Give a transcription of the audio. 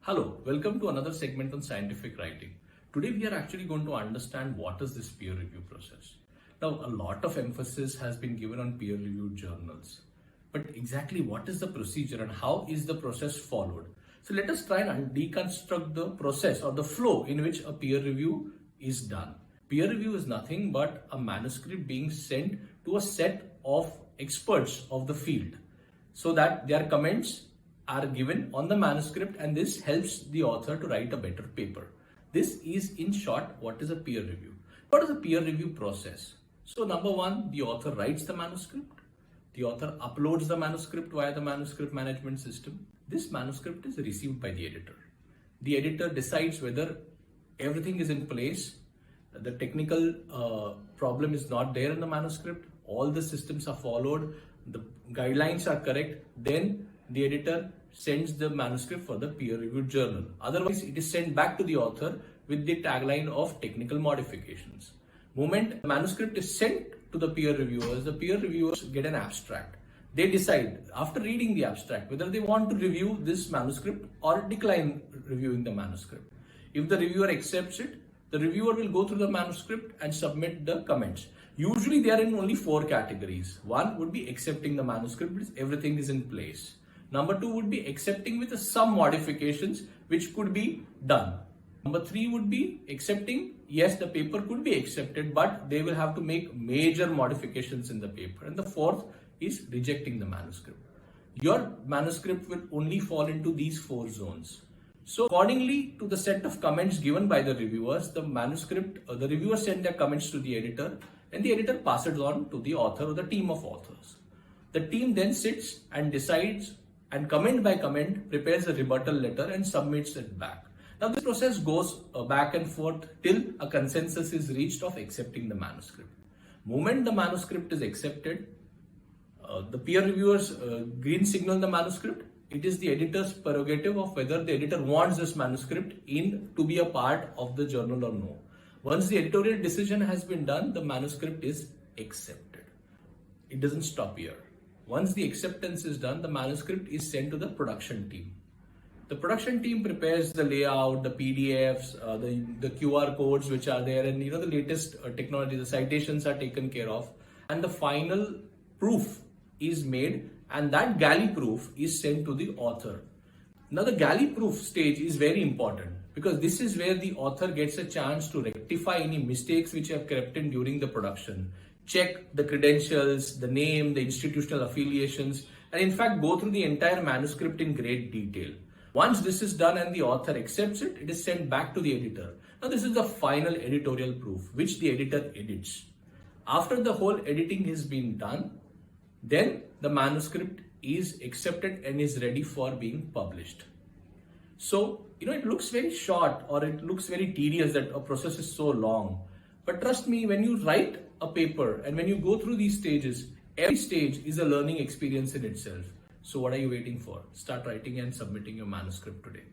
Hello, welcome to another segment on scientific writing. Today we are actually going to understand what is this peer review process. Now, a lot of emphasis has been given on peer-reviewed journals. But exactly what is the procedure and how is the process followed? So let us try and deconstruct the process or the flow in which a peer review is done. Peer review is nothing but a manuscript being sent to a set of experts of the field so that their comments are given on the manuscript, and this helps the author to write a better paper. This is in short what is a peer review. What is a peer review process? So number one, the author writes the manuscript. The author uploads the manuscript via the manuscript management system. This manuscript is received by the editor. The editor decides whether everything is in place, the technical problem is not there in the manuscript, all the systems are followed, the guidelines are correct, then the editor sends the manuscript for the peer-reviewed journal. Otherwise, it is sent back to the author with the tagline of technical modifications. Moment the manuscript is sent to the peer reviewers get an abstract. They decide after reading the abstract whether they want to review this manuscript or decline reviewing the manuscript. If the reviewer accepts it, the reviewer will go through the manuscript and submit the comments. Usually they are in only 4 categories. One would be accepting the manuscript because everything is in place. Number 2 would be accepting with some modifications which could be done. Number 3 would be accepting, yes, the paper could be accepted, but they will have to make major modifications in the paper. And the 4th is rejecting the manuscript. Your manuscript will only fall into these 4 zones. So accordingly to the set of comments given by the reviewers, the reviewers send their comments to the editor, and the editor passes on to the author or the team of authors. The team then sits and decides and comment by comment prepares a rebuttal letter and submits it back. Now this process goes back and forth till a consensus is reached of accepting the manuscript. Moment the manuscript is accepted, the peer reviewers green signal the manuscript. It is the editor's prerogative of whether the editor wants this manuscript to be a part of the journal or no. Once the editorial decision has been done, the manuscript is accepted. It doesn't stop here. Once the acceptance is done, the manuscript is sent to the production team. The production team prepares the layout, the PDFs, the QR codes which are there, and the latest technology, the citations are taken care of, and the final proof is made, and that galley proof is sent to the author. Now the galley proof stage is very important because this is where the author gets a chance to rectify any mistakes which have crept in during the production, check the credentials, the name, the institutional affiliations, and in fact go through the entire manuscript in great detail. Once this is done and the author accepts it, it is sent back to the editor. Now this is the final editorial proof which the editor edits. After the whole editing has been done, then the manuscript is accepted and is ready for being published. So, it looks very short or it looks very tedious that a process is so long. But trust me, when you write a paper and when you go through these stages, every stage is a learning experience in itself. So what are you waiting for? Start writing and submitting your manuscript today.